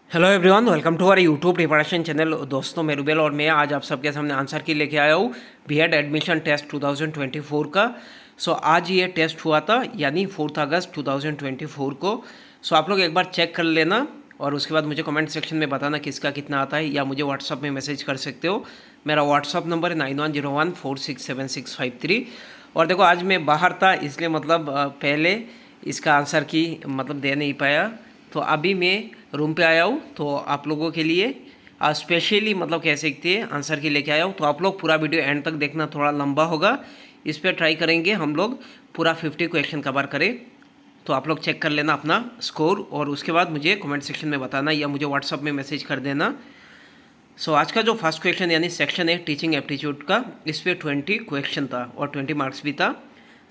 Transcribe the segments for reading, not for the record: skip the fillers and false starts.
Hello everyone, welcome to our YouTube preparation channel. दोस्तों, मैं रुबेल और मैं आज आप सबके सामने आंसर की लेके आया हूँ बीएड एडमिशन टेस्ट 2024 का। आज ये टेस्ट हुआ था, यानी 4 अगस्त 2024 को। आप लोग एक बार चेक कर लेना और उसके बाद मुझे कमेंट सेक्शन में बताना किसका कितना आता है, या मुझे व्हाट्सअप में मैसेज कर सकते हो। मेरा व्हाट्सअप नंबर है 9101467653। और देखो, आज मैं बाहर था, इसलिए पहले इसका आंसर की दे नहीं पाया। तो अभी मैं रूम पे आया हूँ, तो आप लोगों के लिए स्पेशली कह सकते हैं आंसर की लेके आया हूँ। तो आप लोग पूरा वीडियो एंड तक देखना, थोड़ा लंबा होगा। इस पर ट्राई करेंगे हम लोग पूरा 50 क्वेश्चन कवर करें। तो आप लोग चेक कर लेना अपना स्कोर और उसके बाद मुझे कमेंट सेक्शन में बताना या मुझे व्हाट्सअप में मैसेज कर देना। आज का जो फर्स्ट क्वेश्चन यानी सेक्शन है टीचिंग एप्टीट्यूड का, इस पर 20 क्वेश्चन था और 20 मार्क्स भी था।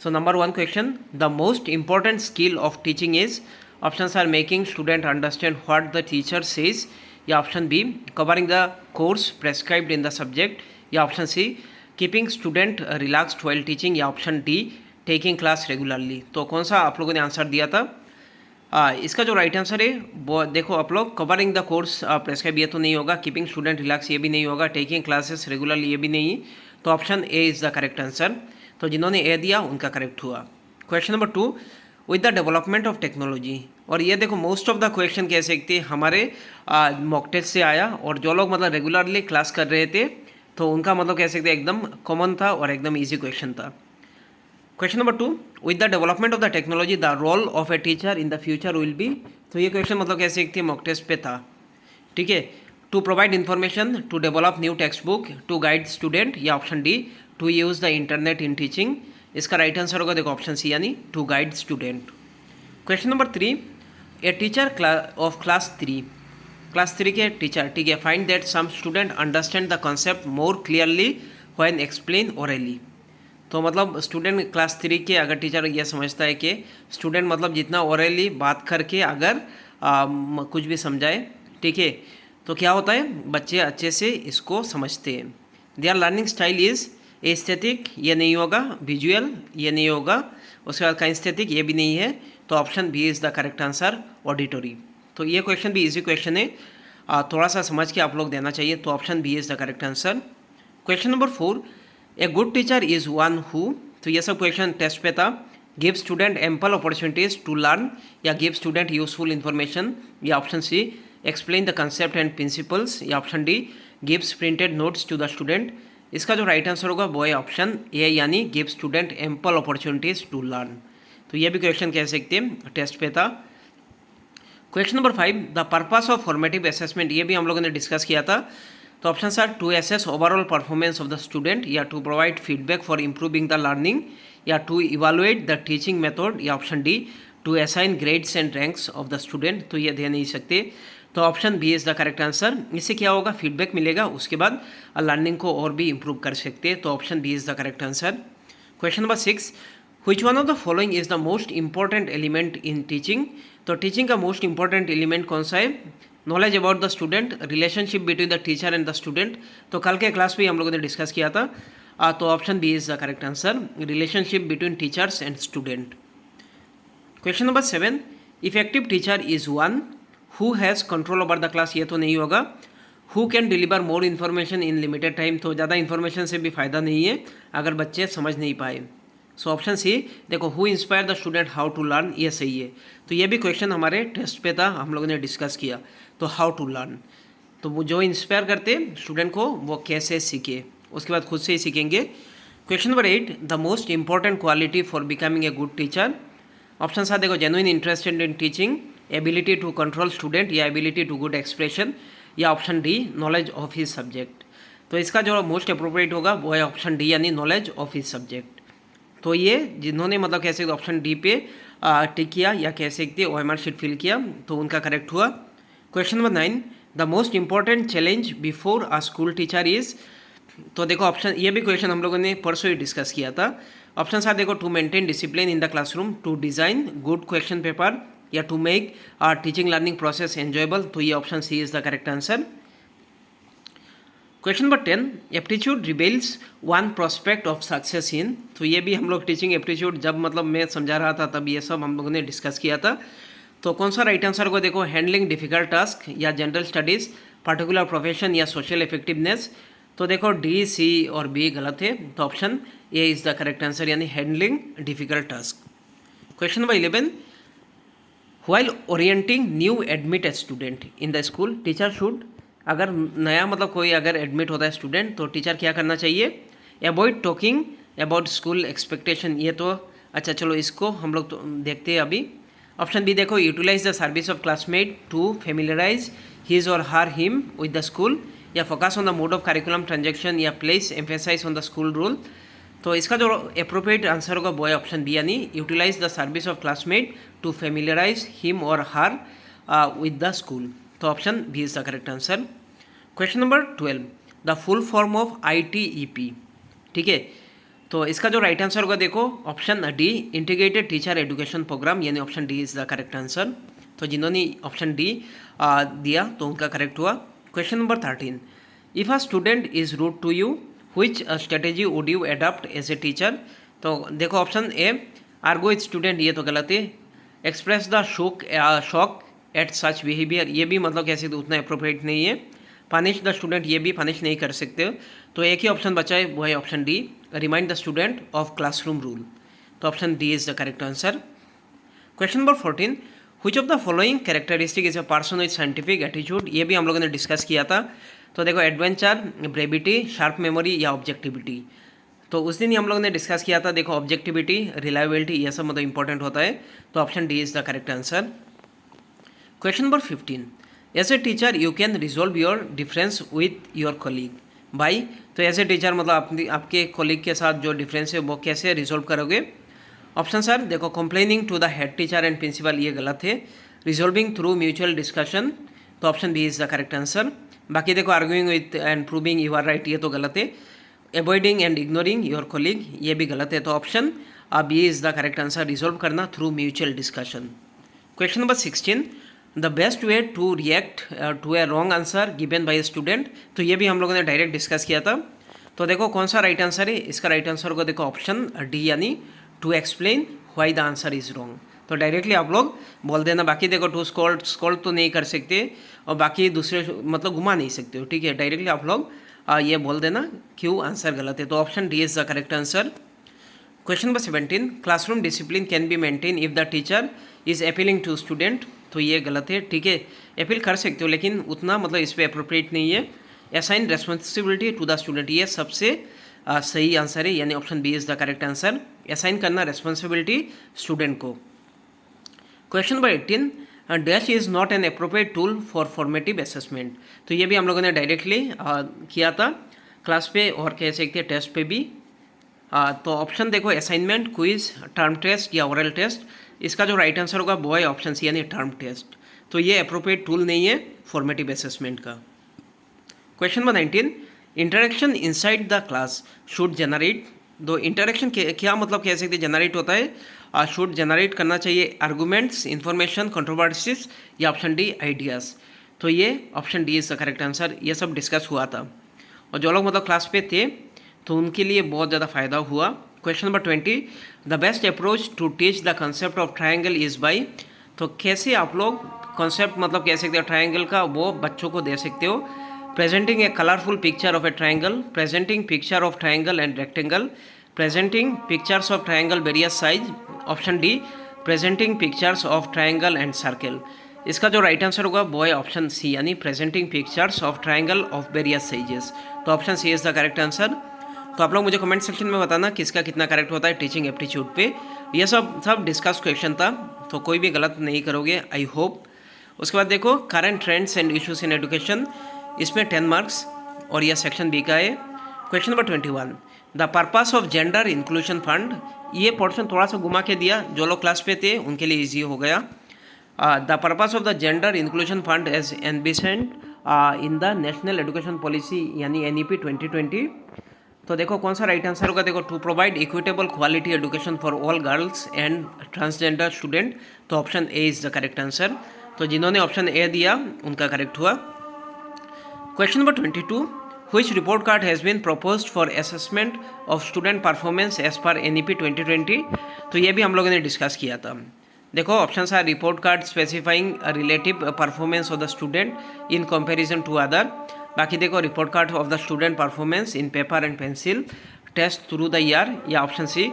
Number 1 question, the most important skill of teaching is. Options are making student understand what the teacher says, या option B covering the course prescribed in the subject, या option C keeping student relaxed while teaching, या option D taking class regularly. तो कौन सा आप लोगों ने answer दिया था? इसका जो राइट आंसर है वो देखो आप लोग, कवरिंग द कोर्स प्रेस्क्राइब ये तो नहीं होगा, कीपिंग स्टूडेंट रिलैक्स ये भी नहीं होगा, टेकिंग क्लासेस रेगुलरली ये भी नहीं। तो option A is the correct answer. तो जिन्होंने ए दिया उनका करेक्ट हुआ। Question number 2, with the development of technology. और ये देखो, मोस्ट ऑफ द क्वेश्चन कह सकते हैं हमारे मॉक टेस्ट से आया, और जो लोग रेगुलरली क्लास कर रहे थे तो उनका कह सकते हैं एकदम कॉमन था और एकदम ईजी क्वेश्चन था। Question number 2, with the development of the technology the role of a teacher in the future will be. तो ये क्वेश्चन कह सकते हैं मॉक टेस्ट पे था, ठीक है। To provide information, to develop new text book, to guide student, या option D to use the internet in teaching. इसका राइट आंसर होगा देखो ऑप्शन सी, यानी to guide student. Question number 3, a teacher of class 3 के teacher, ठीक है, find that some student understand the concept more clearly when explain orally. तो student class 3 के अगर टीचर यह समझता है कि स्टूडेंट जितना ओरली बात करके अगर कुछ भी समझाए, ठीक है, तो क्या होता है, बच्चे अच्छे से इसको समझते हैं। There learning style is aesthetic, ये नहीं होगा, विजुअल ये नहीं होगा, उसके बाद काइनेस्थेटिक ये भी नहीं है। तो option B is the correct answer, auditory. तो ये क्वेश्चन भी इजी क्वेश्चन है, थोड़ा सा समझ के आप लोग देना चाहिए। तो option B is the correct answer. Question number 4, a good teacher is one who. तो ये सब क्वेश्चन टेस्ट पे था। Give student ample opportunities to learn, या गिव स्टूडेंट यूजफुल इन्फॉर्मेशन, या option C explain the concept and principles, या option D gives printed notes to the student. इसका जो राइट आंसर होगा वो है ऑप्शन ए, यानी give student ample opportunities to learn. तो ये भी क्वेश्चन कह सकते हैं टेस्ट पे था। Question number 5, the purpose of formative assessment, ये भी हम लोगों ने डिस्कस किया था। तो option are to assess overall performance of the student, या to provide feedback for improving the learning, या to evaluate the teaching method, या option D to assign grades and ranks of the student. तो ये दे नहीं सकते। तो option B is the correct answer. इससे क्या होगा, फीडबैक मिलेगा, उसके बाद लर्निंग को और भी इम्प्रूव कर सकते हैं। तो option B is the correct answer. Question number 6, which one of the following is the most important element in teaching। तो टीचिंग का मोस्ट इंपॉर्टेंट एलिमेंट कौन सा है? Knowledge about the student, relationship between the teacher and the student. तो कल के class में हम लोगों ने डिस्कस किया था। तो option B is the correct answer, relationship between teachers and student. Question number 7, effective teacher is one who has control over the class, ये तो नहीं होगा। Who can deliver more information in limited time, तो ज़्यादा information से भी फ़ायदा नहीं है अगर बच्चे समझ नहीं पाए। सो ऑप्शन सी देखो, who inspire the student how to learn, ये सही है। तो ये भी क्वेश्चन हमारे टेस्ट पे था, हम लोगों ने डिस्कस किया। तो हाउ टू लर्न, तो वो जो इंस्पायर करते स्टूडेंट को वो कैसे सीखे, उसके बाद खुद से ही सीखेंगे। Question number 8, the most important quality for becoming a good teacher. Option सा देखो, genuine interested in teaching, ability to control student, या एबिलिटी टू गुड एक्सप्रेशन, या option D knowledge of his subject. तो इसका जो मोस्ट अप्रोप्रिएट होगा वो है ऑप्शन डी, यानी नॉलेज ऑफ हिज सब्जेक्ट। तो ये जिन्होंने कह सकते ऑप्शन डी पे टिक किया, या कह सकते OMR शीट फिल किया, तो उनका करेक्ट हुआ। Question number 9, the most important challenge before a school teacher is. तो देखो ऑप्शन, ये भी क्वेश्चन हम लोगों ने परसों ही डिस्कस किया था। ऑप्शन आ देखो, to maintain discipline in the classroom, to design good question paper, या to make teaching learning process enjoyable. तो ये option C is the correct answer. Question number 10, aptitude reveals one prospect of success in. तो ये भी हम लोग teaching aptitude जब मैं समझा रहा था तब ये सब हम लोगों ने डिस्कस किया था। तो कौन सा राइट आंसर को देखो, हैंडलिंग डिफिकल्ट टास्क या जनरल स्टडीज़, पर्टिकुलर प्रोफेशन या सोशल इफेक्टिवनेस। तो देखो डी, सी और बी गलत है, तो option A is the correct answer, यानी handling difficult task. Question number 11, while orienting new admit student in the school, teacher should, अगर नया मतलब कोई अगर एडमिट होता है स्टूडेंट तो टीचर क्या करना चाहिए, avoid talking about school expectation, ये तो अच्छा चलो इसको हम लोग तो देखते हैं अभी। ऑप्शन बी देखो, utilise the service of classmate to familiarise his और her him with the school, या focus on the mode of curriculum transaction, या place emphasise on the school rule. तो इसका जो अप्रोप्रिएट आंसर होगा वो है ऑप्शन बी, यानी utilise the service of classmate to familiarise him और हर विद द स्कूल। तो option B is the correct answer. Question number 12, the full form of ITEP, ठीक है, तो इसका जो राइट आंसर होगा देखो option D, integrated teacher education programme, यानी option D is the correct answer. तो जिन्होंने ऑप्शन डी दिया तो उनका करेक्ट हुआ। Question number 13, if a student is rude to you which strategy would you adopt as a teacher. तो देखो option A, argue with student, ये तो गलत है। Express the shock at such behaviour, ये भी मतलब कैसे तो उतना अप्रोप्रिएट नहीं है। पनिश द स्टूडेंट, ये भी पनिश नहीं कर सकते हो, तो एक ही ऑप्शन बचा है वो है option D, remind the student of classroom rule. तो option D is the correct answer. Question number 14, which of the following characteristic is a person with scientific attitude, ये भी हम लोगों ने डिस्कस किया था। तो देखो एडवेंचर, ब्रेविटी, शार्प मेमोरी या ऑब्जेक्टिविटी। तो उस दिन ही हम लोगों ने डिस्कस किया था, देखो ऑब्जेक्टिविटी, रिलायबिलिटी, ये सब मतलब इंपॉर्टेंट होता है, तो option D is the correct answer. Question number 15, as a teacher you can resolve your difference with your colleague भाई। तो एज ए टीचर मतलब आपके कॉलीग के साथ जो डिफरेंस है वो कैसे रिजोल्व करोगे। ऑप्शन सर देखो, complaining to the head teacher and principal, ये गलत है। रिजोल्विंग थ्रू म्यूचुअल डिस्कशन, तो option B is the correct answer. बाकी देखो arguing with and proving you are right, ये तो गलत है। Avoiding and ignoring your colleague, ये भी गलत है, तो option B is the correct answer, resolve करना through mutual discussion. Question number 16, the best way to react to a wrong answer given by student, तो ये भी हम लोगों ने डायरेक्ट डिस्कस किया था। तो देखो कौन सा राइट आंसर है, इसका राइट आंसर को देखो ऑप्शन डी, यानी to explain why the answer is wrong. तो डायरेक्टली आप लोग बोल देना, बाकी देखो टू स्कोल्ड तो नहीं कर सकते और बाकी दूसरे मतलब घुमा नहीं सकते हो, ठीक है, डायरेक्टली आप लोग ये बोल देना क्यों आंसर गलत है, तो option D is the correct answer. Question number 17, classroom discipline can be maintain if the teacher is appealing to student, तो ये गलत है, ठीक है, अपील कर सकते हो लेकिन उतना मतलब इस पर अप्रोप्रिएट नहीं है। Assign responsibility to the student, ये सबसे सही आंसर है, यानी option B is the correct answer, assign करना रेस्पॉन्सिबिलिटी स्टूडेंट को। Question number 18, dash is not an appropriate tool for formative assessment, तो ये भी हम लोगों ने डायरेक्टली किया था क्लास पे और कह सकते हैं टेस्ट पे भी। तो ऑप्शन देखो असाइनमेंट, क्विज, टर्म टेस्ट या ओरल टेस्ट, इसका जो राइट आंसर होगा वो है ऑप्शन सी, यानी टर्म टेस्ट। तो ये अप्रोप्रिएट टूल नहीं है फॉर्मेटिव असेसमेंट का। Question number 19, interaction inside the class should generate, दो इंटरेक्शन क्या मतलब कह सकते जनरेट होता है, शुड जनरेट करना चाहिए आर्गूमेंट्स, इन्फॉर्मेशन, कंट्रोवर्सीज या ऑप्शन डी आइडियाज़। तो ये option D is the correct answer, ये सब डिस्कस हुआ था और जो लोग मतलब क्लास पे थे तो उनके लिए बहुत ज़्यादा फ़ायदा हुआ। Question number 20, the best approach to teach the concept of triangle is by, तो कैसे आप लोग कॉन्सेप्ट मतलब कह सकते हो ट्रायंगल का वो बच्चों को दे सकते हो। Presenting A colourful picture of A triangle, presenting picture of triangle and rectangle, presenting pictures of triangle various size, option D presenting pictures of triangle and circle. इसका जो राइट आंसर होगा वो है ऑप्शन सी, यानी presenting pictures of triangle of various sizes. तो option C is the correct answer. तो आप लोग मुझे कमेंट सेक्शन में बताना किसका कितना करेक्ट होता है टीचिंग एप्टीट्यूड पे। ये सब डिस्कस क्वेश्चन था, तो कोई भी गलत नहीं करोगे आई होप। उसके बाद देखो current trends and issues in education, इसमें 10 मार्क्स और यह सेक्शन बी का है। Question number 21, the purpose of gender inclusion fund, ये पोर्शन थोड़ा सा घुमा के दिया, जो लोग क्लास पे थे उनके लिए ईजी हो गया। The purpose of the gender inclusion fund as envisioned in the national education policy, यानी NEP 2020। तो देखो कौन सा राइट आंसर होगा, देखो to provide equitable quality education for all girls and transgender student, तो option A is the correct answer. तो जिन्होंने ऑप्शन ए दिया उनका करेक्ट हुआ। Question number 22, which report card has been proposed for assessment of student performance as per NEP 2020, तो ये भी हम लोगों ने डिस्कस किया था। देखो options are report card specifying relative performance of the student in comparison to other. बाकी देखो report card of the student performance in paper and pencil test through the year, या option C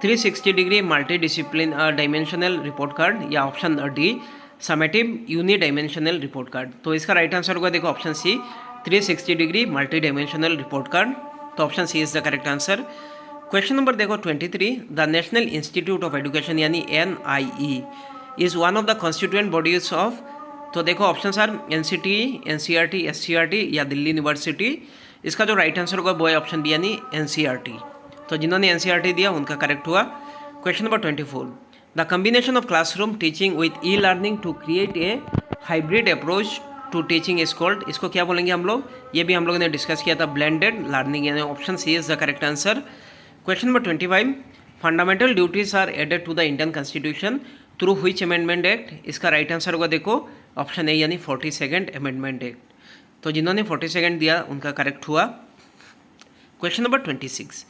360 degree multi discipline dimensional report card, या option D summative unidimensional report card. तो इसका right answer होगा देखो option C 360 degree multidimensional report card. तो option C is the correct answer. Question number देखो 23, the National Institute of Education यानी NIE is one of the constituent bodies of. तो देखो option are NCT, NCERT, SCERT या Delhi university. इसका जो right answer होगा वो है ऑप्शन बी यानी NCERT। तो जिन्होंने NCERT दिया उनका करेक्ट हुआ। Question number 24, the combination of classroom teaching with elearning to create a hybrid approach to teaching is called. इसको क्या बोलेंगे हम लोग, ये भी हम लोगों ने डिस्कस किया था, ब्लेंडेड लर्निंग, यानी option C is the correct answer. Question number 25, fundamental duties are added to the Indian constitution through which amendment act. इसका राइट आंसर होगा देखो ऑप्शन ए यानी 42nd अमेंडमेंट एक्ट। तो जिन्होंने 42nd दिया उनका करेक्ट हुआ। क्वेश्चन नंबर 26,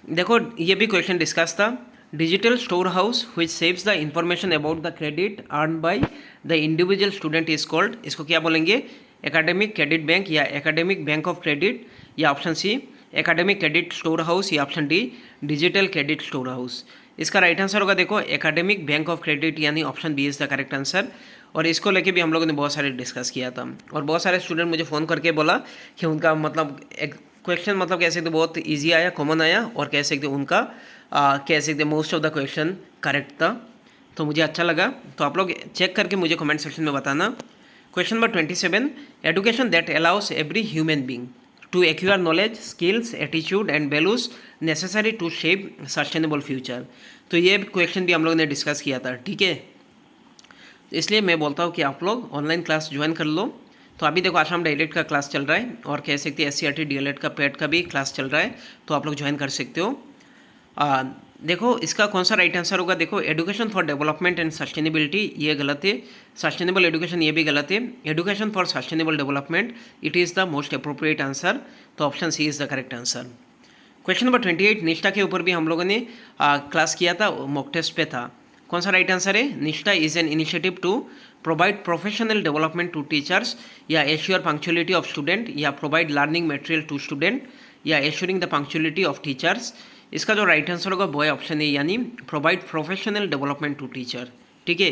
देखो ये भी क्वेश्चन डिस्कस था, digital store house which saves the information about the credit earn by the individual student is called. इसको क्या बोलेंगे, एकेडमिक क्रेडिट बैंक या एकेडमिक बैंक ऑफ क्रेडिट, या option C academic credit store house, या option D digital credit store house. इसका right answer होगा देखो academic bank of credit यानी option B is the correct answer. और इसको लेके भी हम लोगों ने बहुत सारे डिस्कस किया था, और बहुत सारे स्टूडेंट मुझे फ़ोन करके बोला कि उनका मतलब एक क्वेश्चन मतलब कह सकते बहुत ईजी आया, कॉमन आया, और कह सकते उनका कह सकते most of the question correct था। तो मुझे अच्छा लगा। तो आप लोग चेक करके मुझे कमेंट सेक्शन में बताना। Question number 27, education that allows every human being to acquire knowledge, skills, attitude and values necessary to shape sustainable future. तो ये क्वेश्चन भी हम लोग ने डिस्कस किया था, ठीक है। तो इसलिए मैं बोलता हूँ कि आप लोग ऑनलाइन क्लास ज्वाइन कर लो। तो अभी देखो आसाम डायलेक्ट का क्लास चल रहा है, और कह सकते हैं SCERT DLED का पेट का भी क्लास चल रहा है, तो आप लोग ज्वाइन कर सकते हो। देखो इसका कौन सा राइट आंसर होगा, देखो education for development and sustainability ये गलत है, सस्टेनेबल एजुकेशन ये भी गलत है, education for sustainable development it is the most appropriate answer. तो option C is the correct answer. Question number 28, Nishtha के ऊपर भी हम लोगों ने क्लास किया था, मॉक टेस्ट पे था। कौन सा राइट आंसर है, Nishtha is an initiative to provide professional development to teachers, या एश्योर पंक्चुअलिटी ऑफ स्टूडेंट, या provide learning material to student, या assuring the punctuality of teachers. इसका जो राइट आंसर होगा वो है ऑप्शन ए यानी provide professional development to teacher, ठीक है।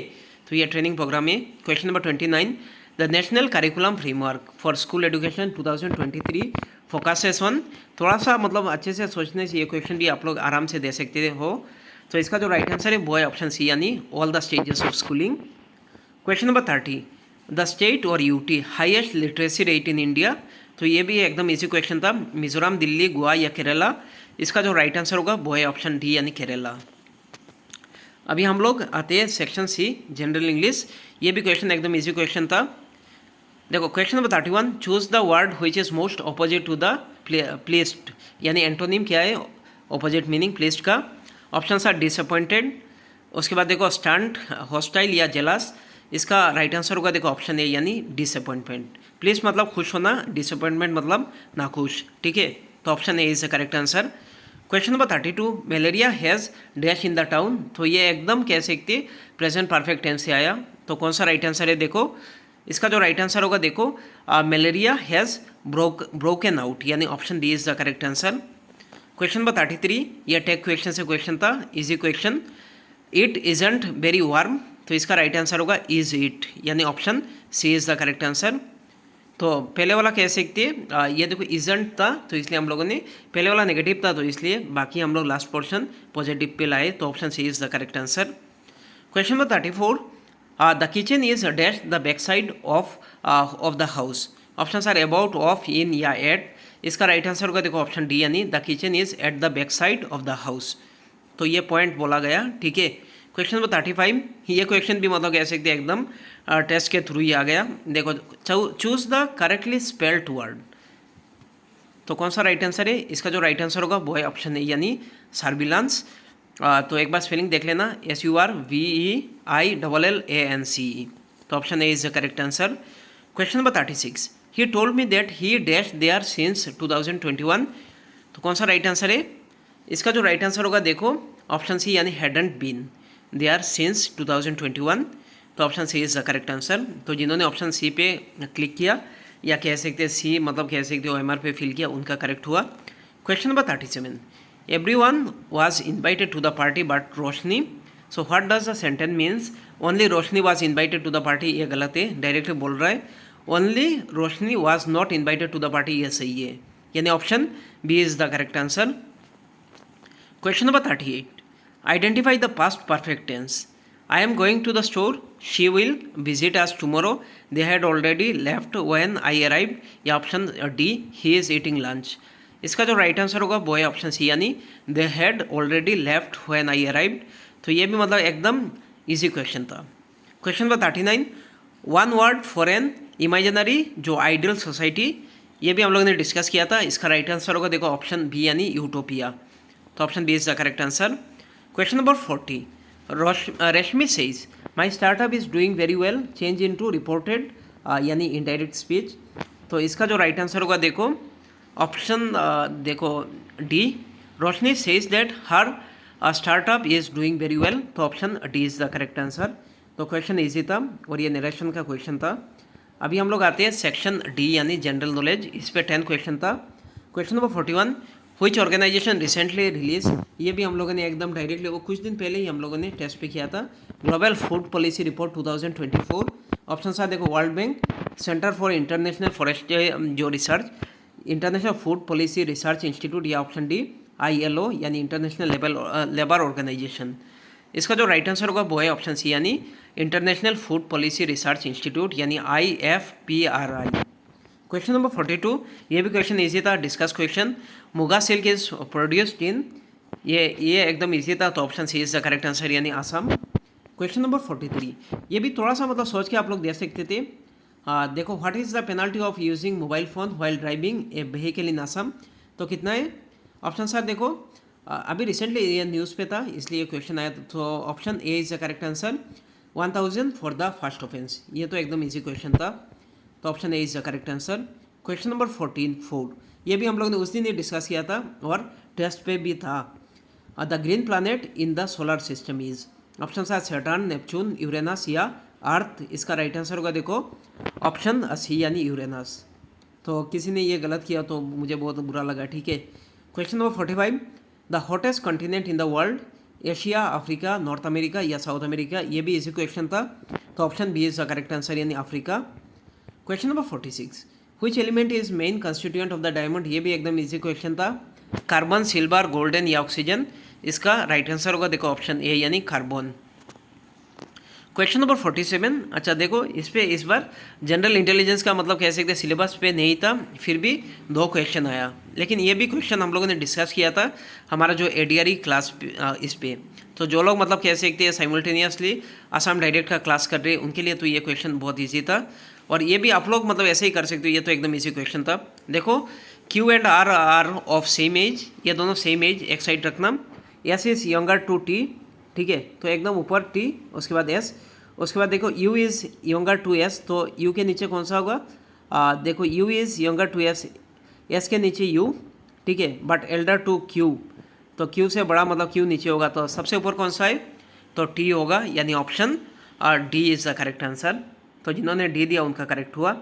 तो ये ट्रेनिंग प्रोग्राम है। Question number 29, the national curriculum framework for school education 2023 focuses on. थोड़ा सा मतलब अच्छे से सोचने से ये क्वेश्चन भी आप लोग आराम से दे सकते हो। तो इसका जो राइट आंसर है वो है ऑप्शन सी यानी all the stages of schooling. Question number 30, the state और UT highest literacy rate in India. तो ये भी एकदम इजी क्वेश्चन था, मिजोरम, दिल्ली, गोवा या केरला। इसका जो राइट आंसर होगा वो है ऑप्शन डी यानी केरला। अभी हम लोग आते हैं सेक्शन सी जनरल इंग्लिश। ये भी क्वेश्चन एकदम इजी क्वेश्चन था। देखो question number 31, choose the word which is most opposite to the placed, यानी एंटोनिम क्या है ऑपोजिट मीनिंग प्लेस्ड का। ऑप्शन आर डिसअपॉइंटेड, उसके बाद देखो स्टंट, हॉस्टाइल या जेलस। इसका राइट आंसर होगा देखो ऑप्शन ए यानी डिसअपॉइंटमेंट। प्लीज मतलब खुश होना, डिसअपॉइंटमेंट मतलब नाखुश, ठीक है। तो option A is the correct answer. Question number 32, malaria has dash in the town. तो ये एकदम कह सकते प्रेजेंट परफेक्ट टेंस से आया। तो कौन सा राइट आंसर है, देखो इसका जो राइट आंसर होगा देखो मलेरिया हैज़ ब्रोकन आउट, यानी option D is the correct answer. Question number 33, ये टेक क्वेश्चन से क्वेश्चन था, easy question. It isn't very warm, तो इसका राइट आंसर होगा इज इट, यानी option C is the correct answer. तो पहले वाला कह सकते हैं ये देखो इजंट था, तो इसलिए हम लोगों ने पहले वाला नेगेटिव था, तो इसलिए बाकी हम लोग लास्ट पोर्शन पॉजिटिव पे लाए, तो option C is the correct answer. Question number 34, the kitchen is dash the back side of the house. Option are about, of, in या एट। इसका राइट आंसर होगा देखो ऑप्शन डी यानी the kitchen is at the back side of the house. तो ये point बोला गया, ठीक है। क्वेश्चन नंबर 35, ये क्वेश्चन भी मतलब कह सकते हैं एकदम टेस्ट के थ्रू ही आ गया। देखो choose the correctly spelled word, तो कौन सा राइट आंसर है, इसका जो राइट आंसर होगा वो है ऑप्शन ए यानी सर्विलांस। तो एक बार स्पेलिंग देख लेना, SURVEILLANCE। तो option A is the correct answer. Question number 36, he told me that he dash there since 2021। तो कौन सा राइट आंसर है, इसका जो राइट आंसर होगा देखो ऑप्शन सी यानी hadn't been. They are since 2021, तो option C is the correct answer. तो जिन्होंने ऑप्शन सी पे क्लिक किया या कह सकते हैं सी मतलब कह सकते हो OMR पे फिल किया, उनका करेक्ट हुआ। Question number 37, everyone was invited to the party but Roshni, so what does the sentence means only Roshni was invited to the party, ये गलत है, डायरेक्टली बोल रहा है only Roshni was not invited to the party, ये सही है, यानी option B is the correct answer. Question number 38, identify the past perfect tense, I am going to the store, she will visit us tomorrow, they had already left when I arrived, या option D he is eating lunch. इसका जो right answer होगा वो है option C, यानी दे had already left when I arrived. तो ये भी मतलब एकदम इजी क्वेश्चन था। Question number 39, one word for an imaginary जो आइडियल सोसाइटी, ये भी हम लोगों ने डिस्कस किया था। इसका राइट आंसर होगा देखो ऑप्शन बी यानी यूटोपिया, तो option B is the correct answer. Question number 40, Reshmi says my startup is doing very well, change into reported यानी इनडायरेक्ट स्पीच, तो इसका जो राइट आंसर होगा देखो ऑप्शन देखो D, Roshni says that her startup is doing very well, तो option D is the correct answer. तो question easy था और ये नरेशन का क्वेश्चन था। अभी हम लोग आते हैं सेक्शन डी यानी जनरल नॉलेज, इस पे 10 क्वेश्चन था। Question number 41, which organisation recently release, ये भी हम लोगों ने एकदम डायरेक्टली वो कुछ दिन पहले ही हम लोगों ने टेस्ट पे किया था, ग्लोबल फूड पॉलिसी रिपोर्ट 2024। ऑप्शन था देखो world bank, center for international forest जो research, international food policy research institute, या ऑप्शन डी ILO यानी इंटरनेशनल लेबर ऑर्गेनाइजेशन। इसका जो राइट आंसर होगा वो है ऑप्शन सी यानी international food policy research institute यानी IFPRI। क्वेश्चन नंबर 42, ये भी क्वेश्चन इजी था, discuss question, muga silk is produced in, ये एकदम इजी था, तो option C is the correct answer यानी आसाम। क्वेश्चन नंबर 43, ये भी थोड़ा सा मतलब सोच के आप लोग दे सकते थे। देखो what is the penalty of using mobile phone while driving A vehicle in Assam, तो कितना है ऑप्शन सर देखो अभी रिसेंटली ये न्यूज़ पे था इसलिए क्वेश्चन आया, तो option A is the correct answer 1000 for the first offence, ये तो एकदम इजी क्वेश्चन था, तो option A is the correct answer. Question number 14, food, ये भी हम लोग ने उस दिन ही डिस्कस किया था और टेस्ट पे भी था। The green planet in the solar system is, option है सैटर्न, नेपच्यून, यूरेनस या अर्थ, इसका राइट आंसर होगा देखो ऑप्शन सी यानी यूरेनस। तो किसी ने ये गलत किया तो मुझे बहुत बुरा लगा, ठीक है। Question number 45, the hottest continent in the world, Asia, Africa, North America या साउथ अमेरिका, ये भी इसी क्वेश्चन था, तो option B is the correct answer यानी Africa. Question number 46, which element is main constituent of the diamond, ये भी एकदम इजी क्वेश्चन था, कार्बन, सिल्वर, गोल्डन या ऑक्सीजन, इसका राइट आंसर होगा देखो ऑप्शन ए यानी कार्बन। क्वेश्चन नंबर 47, अच्छा देखो इस पे इस बार जनरल इंटेलिजेंस का मतलब कह सकते हैं सिलेबस पे नहीं था, फिर भी 2 क्वेश्चन आया, लेकिन ये भी क्वेश्चन हम लोगों ने डिस्कस किया था हमारा जो ADRE क्लास इस पे, तो जो लोग मतलब कह सकते हैं साइमल्टेनियसली आसाम डायरेक्ट का क्लास कर रहे हैं उनके लिए तो ये क्वेश्चन बहुत ईजी था, और ये भी आप लोग मतलब ऐसे ही कर सकते हो, ये तो एकदम ईजी क्वेश्चन था। देखो Q and R are of same age, ये दोनों सेम एज एक साइड रखना, S is younger to T, ठीक है, तो एकदम ऊपर T उसके बाद S, उसके बाद देखो U is younger to S, तो U के नीचे कौन सा होगा, देखो U is younger to S, S के नीचे U, ठीक है, बट एल्डर टू Q, तो Q से बड़ा मतलब Q नीचे होगा, तो सबसे ऊपर कौन सा है, तो T होगा, यानी option D is the correct answer. तो जिन्होंने D दिया उनका करेक्ट हुआ।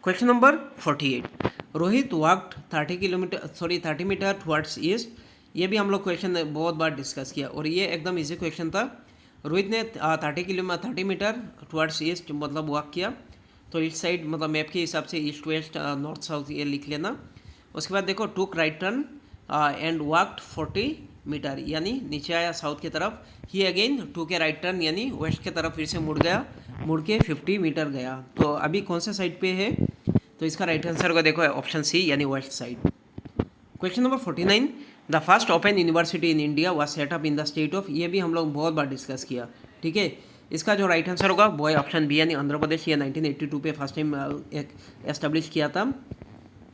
Question number 48, Rohit walked 30 metre towards east, ये भी हम लोग क्वेश्चन बहुत बार डिस्कस किया और ये एकदम इजी क्वेश्चन था। रोहित ने 30 मीटर टुवर्ड्स ईस्ट मतलब वॉक किया, तो ईस्ट साइड मतलब मैप के हिसाब से ईस्ट वेस्ट नॉर्थ साउथ ये लिख लेना। उसके बाद देखो took right turn and walked 40 metre, यानी नीचे आया साउथ की तरफ, he again took right turn यानी वेस्ट की तरफ फिर से मुड़ गया, मुड़ के 50 मीटर गया। तो अभी कौन से साइड पे है, तो इसका राइट आंसर को देखो ऑप्शन सी यानी west side. Question number 49, the first open university in India was setup in the state of, ये भी हम लोग बहुत बार डिस्कस किया, ठीक है। इसका जो राइट आंसर होगा वो है ऑप्शन बी यानी आंध्र प्रदेश, ये 1982 पे फर्स्ट टाइम एस्टेब्लिश किया था।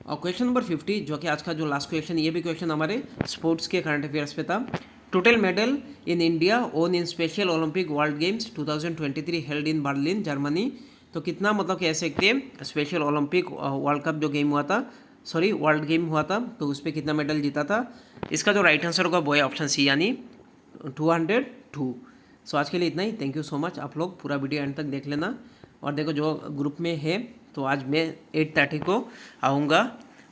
और क्वेश्चन नंबर 50 जो कि आज का जो लास्ट क्वेश्चन, ये भी क्वेश्चन हमारे स्पोर्ट्स के करंट अफेयर्स पे था। Total medal in India own in special Olympic world games 2023 held in Berlin Germany, तो कितना मतलब कह सकते हैं स्पेशल ओलंपिक वर्ल्ड कप जो गेम हुआ था, सॉरी वर्ल्ड गेम हुआ था, तो उस पर कितना मेडल जीता था। इसका जो राइट आंसर होगा वो है ऑप्शन सी यानी 202। सो आज के लिए इतना ही। Thank you so much. आप लोग पूरा वीडियो एंड तक देख लेना। और देखो जो ग्रुप में है तो आज मैं 8:30 को आऊँगा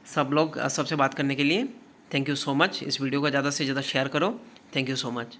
सब लोग सबसे बात करने के लिए। Thank you so much. इस वीडियो को ज़्यादा से ज़्यादा शेयर करो। Thank you so much.